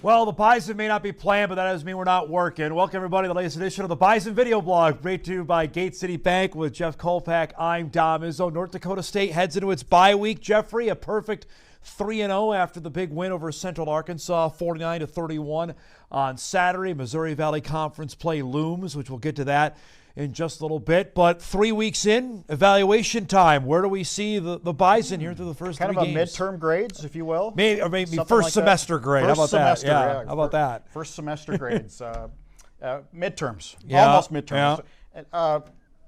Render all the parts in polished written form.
Well, the Bison may not be playing, but that doesn't mean we're not working. Welcome, everybody, to the latest edition of the Bison Video Blog, brought to you by Gate City Bank with Jeff Kolpack. I'm Dom Izzo. North Dakota State heads into its bye week. Jeffrey, a perfect 3-0 after the big win over Central Arkansas, 49-31 on Saturday. Missouri Valley Conference play looms, which we'll get to that in just a little bit. But 3 weeks in, evaluation time. Where do we see the Bison here through the first 3 games? Kind of a midterm grades, if you will. Maybe first like semester grade. How about that? Yeah. How about that? First semester grades. Midterms. Yeah. Almost midterms. Yeah.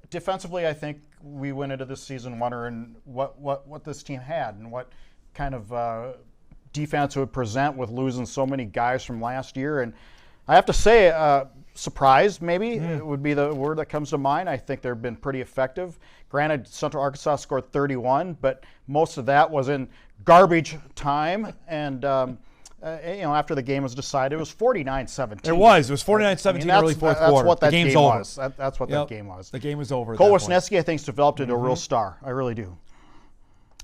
Defensively, I think we went into this season wondering what this team had and what kind of defense it would present with losing so many guys from last year. And I have to say, surprised maybe would be the word that comes to mind. I think they've been pretty effective. Granted, Central Arkansas scored 31, but most of that was in garbage time. And after the game was decided, it was 49-17. It was 49-17 early fourth quarter. That's what that game over. was. That's what that game was. The game was over. Cole Wisniewski, I think, has developed into a real star. I really do.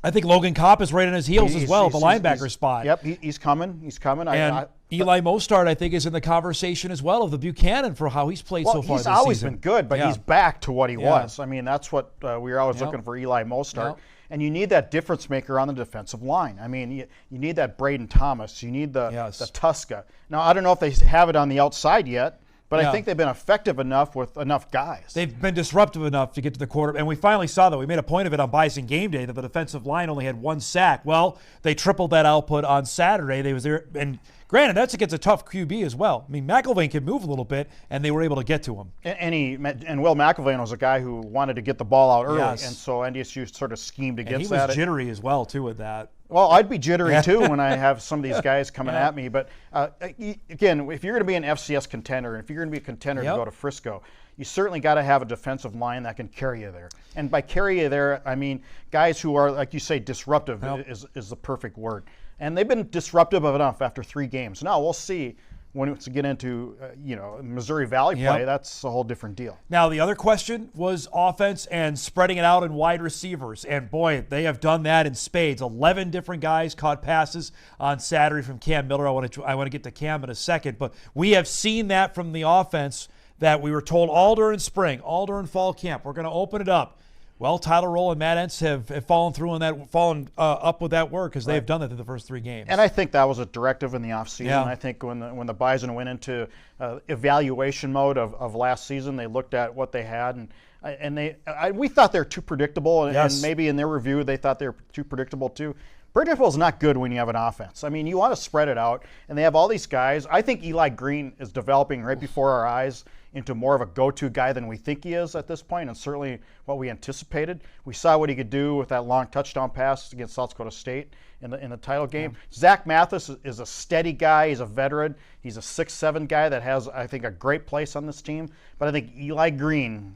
I think Logan Kopp is right on his heels as well, the linebacker spot. Yep, he's coming. He's coming. And Eli Mostard, I think, is in the conversation as well of the Buchanan for how he's played so far this season. He's always been good, but he's back to what he was. I mean, that's what we were always looking for, Eli Mostard. And you need that difference maker on the defensive line. I mean, you need that Braden Thomas. You need the Tuska. Now, I don't know if they have it on the outside yet, but I think they've been effective enough with enough guguys. They've been disruptive enough to get to the quarter. And we finally saw that. We made a point of it on Bison game day that the defensive line only had 1 sack. Well, they tripled that output on Saturday. They was there, and granted, that's against a tough QB as well. I mean, McIlvain can move a little bit, and they were able to get to him. And Will McIlvain was a guy who wanted to get the ball out early, and so NDSU sort of schemed against that. He was jittery as well, too, with that. Well, I'd be jittery, too, when I have some of these guys coming at me. But, again, if you're going to be an FCS contender, if you're going to be a contender to go to Frisco, you certainly got to have a defensive line that can carry you there. And by carry you there, I mean guys who are, like you say, disruptive is the perfect word. And they've been disruptive enough after 3 games. Now, we'll see. When it's get into, Missouri Valley play, that's a whole different deal. Now, the other question was offense and spreading it out in wide receivers. And, boy, they have done that in spades. 11 different guys caught passes on Saturday from Cam Miller. I want to get to Cam in a second. But we have seen that from the offense that we were told all during spring, all during fall camp. We're going to open it up. Well, Tyler Roll and Matt Entz have fallen up with that work because they have done that through the first 3 games. And I think that was a directive in the offseason. I think when the Bison went into evaluation mode of last season, they looked at what they had, and we thought they were too predictable, and maybe in their review they thought they were too predictable too. Predictable is not good when you have an offense. I mean, you want to spread it out, and they have all these guys. I think Eli Green is developing right before our eyes into more of a go-to guy than we think he is at this point, and certainly what we anticipated. We saw what he could do with that long touchdown pass against South Dakota State in the title game. Zach Mathis is a steady guy. He's a veteran. He's a 6'7" guy that has, I think, a great place on this team. But I think Eli Green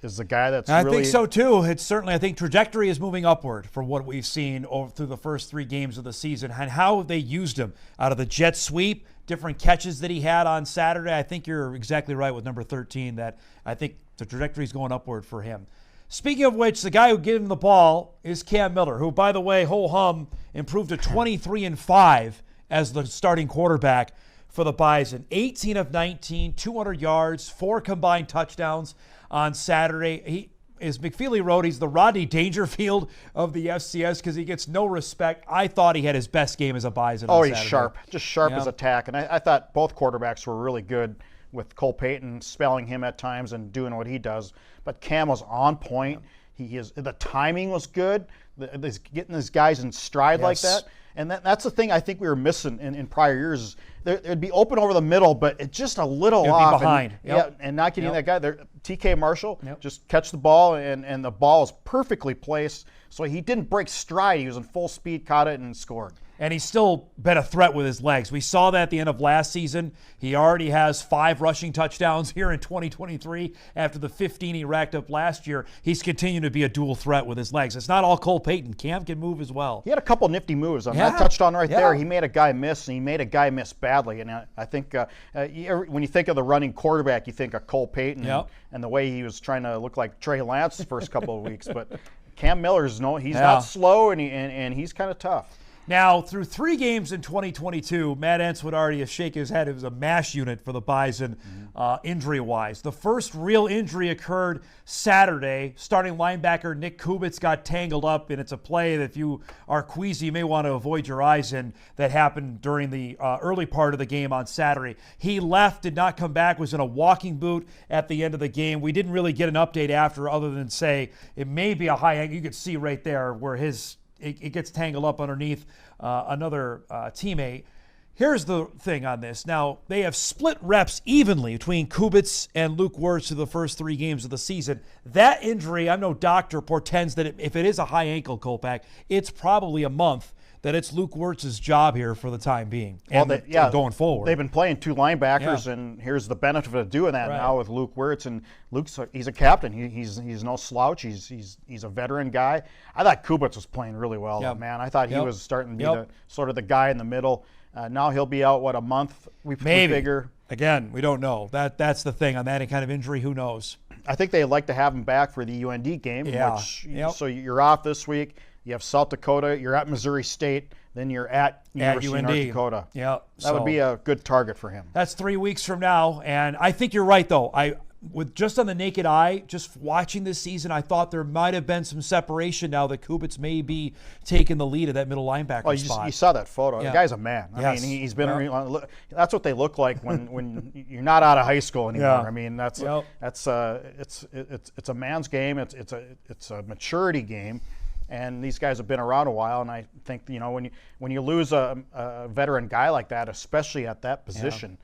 is the guy that's really... I think so, too. It's certainly, I think, trajectory is moving upward for what we've seen through the first 3 games of the season and how they used him out of the jet sweep, different catches that he had on Saturday. I think you're exactly right with number 13 that I think the trajectory is going upward for him. Speaking of which, the guy who gave him the ball is Cam Miller, who, by the way, ho-hum, improved to 23-5 as the starting quarterback for the Bison. 18 of 19, 200 yards, 4 combined touchdowns on Saturday. As McFeely wrote, he's the Rodney Dangerfield of the FCS because he gets no respect. I thought he had his best game as a Bison on Saturday. He's sharp, just sharp as attack. And I thought both quarterbacks were really good with Cole Payton spelling him at times and doing what he does. But Cam was on point. The timing was good. Getting these guys in stride like that. And that's the thing I think we were missing in prior years. Is it'd be open over the middle, but it's just a little off. Be behind. And not getting that guy there. TK Marshall, just catch the ball, and the ball is perfectly placed. So he didn't break stride. He was in full speed, caught it, and scored. And he's still been a threat with his legs. We saw that at the end of last season. He already has 5 rushing touchdowns here in 2023 after the 15 he racked up last year. He's continuing to be a dual threat with his legs. It's not all Cole Payton. Cam can move as well. He had a couple nifty moves on that touchdown right there. He made a guy miss, and he made a guy miss badly. And I think when you think of the running quarterback, you think of Cole Payton and the way he was trying to look like Trey Lance the first couple of weeks. But Cam Miller's he's not slow, and he's kind of tough. Now, through 3 games in 2022, Matt Entz would already have shaken his head. It was a mash unit for the Bison injury-wise. The first real injury occurred Saturday. Starting linebacker Nick Kubitz got tangled up, and it's a play that if you are queasy, you may want to avoid your eyes in. That happened during the early part of the game on Saturday. He left, did not come back, was in a walking boot at the end of the game. We didn't really get an update after other than say it may be a high ankle. You could see right there where it gets tangled up underneath another teammate. Here's the thing on this. Now, they have split reps evenly between Kubitz and Luke Wirtz through the first 3 games of the season. That injury, I'm no doctor, portends that if it is a high ankle, Kolpack, it's probably a month that it's Luke Wirtz's job here for the time being and going forward. They've been playing 2 linebackers, and here's the benefit of doing that now with Luke Wirtz. And he's a captain. He's no slouch. He's a veteran guy. I thought Kubitz was playing really well, man. I thought he was starting to be sort of the guy in the middle. Now he'll be out, a month? We figure. Again, we don't know. That's the thing on that kind of injury. Who knows? I think they'd like to have him back for the UND game. So you're off this week. You have South Dakota. You're at Missouri State. Then you're at University of North Dakota. That would be a good target for him. That's 3 weeks from now. And I think you're right, though. With just on the naked eye, just watching this season, I thought there might have been some separation now that Kubitz may be taking the lead of that middle linebacker spot. You saw that photo. The guy's a man. I mean, he's been. That's what they look like when you're not out of high school anymore. I mean, it's a man's game. It's a maturity game. And these guys have been around a while, and I think when you lose a veteran guy like that, especially at that position,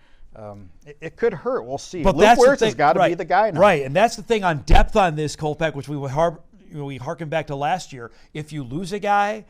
it could hurt. We'll see. But Luke Wirtz has got to be the guy now. Right, and that's the thing on depth on this, Kolpack, which we harken back to last year. If you lose a guy,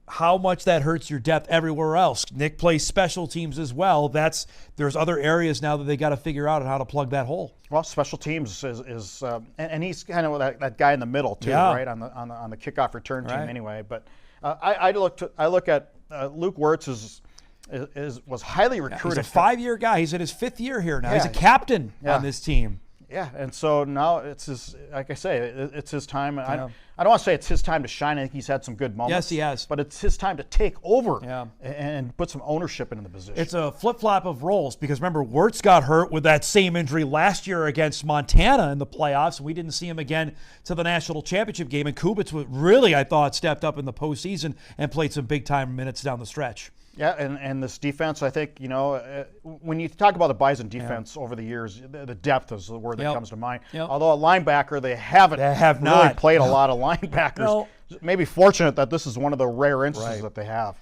how much that hurts your depth everywhere else. Nick plays special teams as well. There's other areas now that they got to figure out how to plug that hole. Well, special teams is and he's kind of that guy in the middle too, right on the kickoff return team anyway. But I look at Luke Wirtz was highly recruited. He's a 5-year guy. He's in his 5th year here now. He's a captain on this team. Yeah, and so now it's like I say, it's his time. I don't want to say it's his time to shine. I think he's had some good moments. Yes, he has. But it's his time to take over and put some ownership into the position. It's a flip-flop of roles because remember, Wirtz got hurt with that same injury last year against Montana in the playoffs. We didn't see him again to the national championship game. And Kubitz really, I thought, stepped up in the postseason and played some big-time minutes down the stretch. Yeah, and this defense, I think, when you talk about the Bison defense over the years, the depth is the word that comes to mind. Although a linebacker, they have really played a lot of linebackers. No. Maybe fortunate that this is one of the rare instances that they have.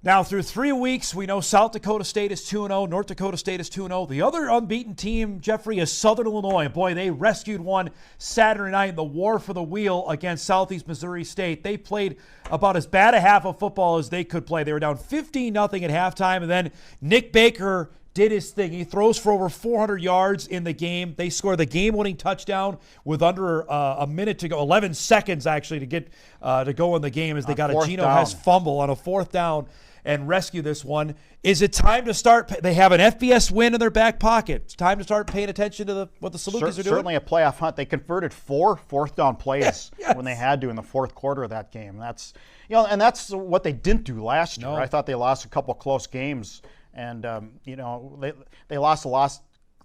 Now, through 3 weeks, we know South Dakota State is 2-0, North Dakota State is 2-0. The other unbeaten team, Jeffrey, is Southern Illinois. Boy, they rescued one Saturday night in the war for the wheel against Southeast Missouri State. They played about as bad a half of football as they could play. They were down 15-0 at halftime, and then Nick Baker did his thing. He throws for over 400 yards in the game. They score the game-winning touchdown with under a minute to go, 11 seconds actually to get to go in the game as they got a Geno Hess fumble on a 4th down and rescue this one. Is it time to start? They have an FBS win in their back pocket. It's time to start paying attention to what the Salukis are doing. Certainly a playoff hunt. They converted 4 fourth-down plays when they had to in the 4th quarter of that game. That's and that's what they didn't do last year. I thought they lost a couple close games, and they lost a lot.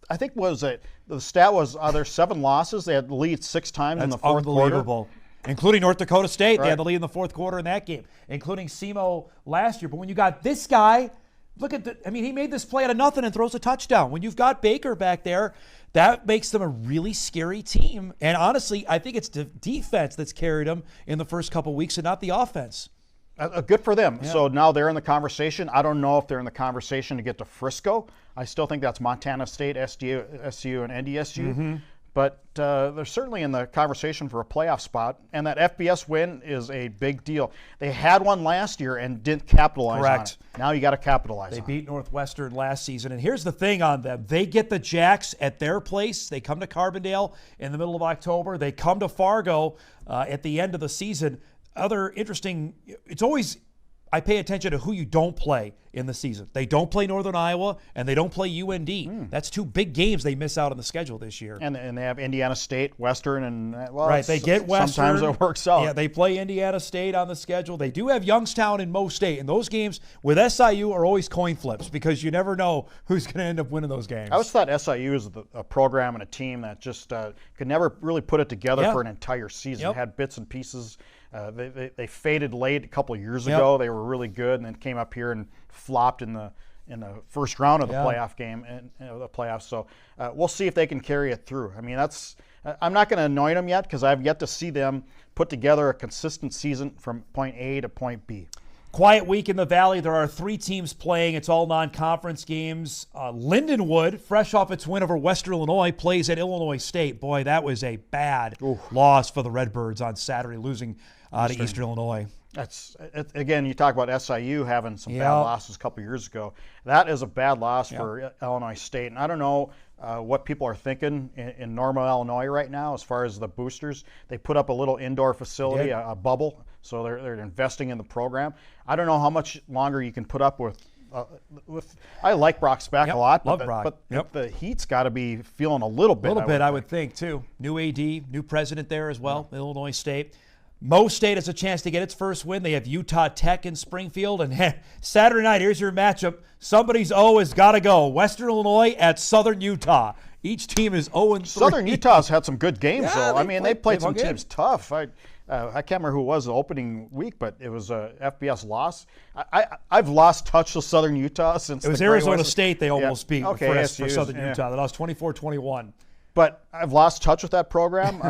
I think the stat was their 7 losses. They had the lead 6 times in the 4th quarter. Including North Dakota State. They had the lead in the 4th quarter in that game, including SEMO last year. But when you got this guy, he made this play out of nothing and throws a touchdown. When you've got Baker back there, that makes them a really scary team. And honestly, I think it's the defense that's carried them in the first couple weeks and not the offense. Good for them. Yeah. So now they're in the conversation. I don't know if they're in the conversation to get to Frisco. I still think that's Montana State, SU, and NDSU. Mm-hmm. But they're certainly in the conversation for a playoff spot, and that FBS win is a big deal. They had one last year and didn't capitalize on it. Now you got to capitalize on it. They beat Northwestern last season, and here's the thing on them. They get the Jacks at their place. They come to Carbondale in the middle of October. They come to Fargo at the end of the season. Other interesting, it's always I pay attention to who you don't play in the season. They don't play Northern Iowa, and they don't play UND. That's 2 big games they miss out on the schedule this year. And they have Indiana State, Western, and right, they get Western. Sometimes it works out. Yeah, they play Indiana State on the schedule. They do have Youngstown and Mo State, and those games with SIU are always coin flips because you never know who's going to end up winning those games. I always thought SIU is a program and a team that just could never really put it together for an entire season. It had bits and pieces. They faded late a couple of years ago. They were really good, and then came up here and flopped in the first round of the playoff game and the playoffs. So we'll see if they can carry it through. I mean, I'm not going to anoint them yet because I've yet to see them put together a consistent season from point A to point B. Quiet week in the Valley. There are 3 teams playing. It's all non-conference games. Lindenwood, fresh off its win over Western Illinois, plays at Illinois State. Boy, that was a bad loss for the Redbirds on Saturday, losing to Eastern Illinois. Again, you talk about SIU having some bad losses a couple years ago. That is a bad loss for Illinois State. And I don't know what people are thinking in Normal, Illinois right now as far as the boosters. They put up a little indoor facility, a bubble, so they're investing in the program. I don't know how much longer you can put up with. I like Brock Speck a lot, but the heat's got to be feeling a little bit. I would think too. New AD, new president there as well, Illinois State. Mo State has a chance to get its first win. They have Utah Tech in Springfield. And Saturday night, here's your matchup. Somebody's O has got to go. Western Illinois at Southern Utah. Each team is 0-3. Southern Utah's had some good games, though. They played some teams tough. I can't remember who it was the opening week, but it was a FBS loss. I've lost touch with Southern Utah since it was Arizona State they almost beat for Southern Utah. They lost 24-21. But I've lost touch with that program.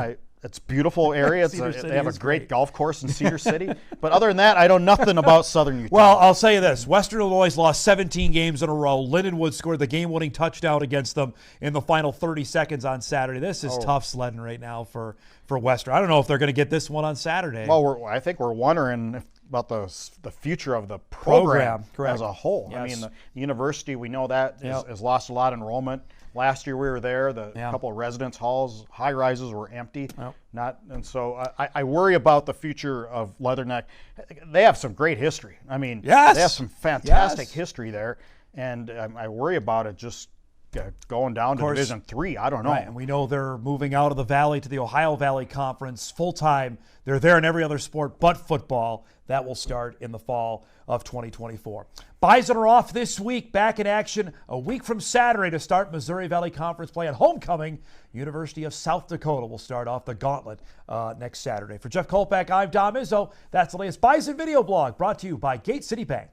It's a beautiful area. They have a great golf course in Cedar City. But other than that, I know nothing about Southern Utah. Well, I'll say this. Western Illinois lost 17 games in a row. Lindenwood scored the game-winning touchdown against them in the final 30 seconds on Saturday. This is tough sledding right now for Western. I don't know if they're going to get this one on Saturday. Well, I think we're wondering about the future of the program as a whole. Yes. I mean, the university, we know that has lost a lot of enrollment. Last year we were there. The couple of residence halls, high rises were empty. So I worry about the future of Leatherneck. They have some great history. I mean, they have some fantastic history there, and I worry about it just going down to Division III. I don't know. Right. And we know they're moving out of the Valley to the Ohio Valley Conference full-time. They're there in every other sport but football. That will start in the fall of 2024. Bison are off this week, back in action a week from Saturday to start Missouri Valley Conference play at homecoming. University of South Dakota will start off the gauntlet next Saturday. For Jeff Kolpack, I'm Dom Izzo. That's the latest Bison Video Blog brought to you by Gate City Bank.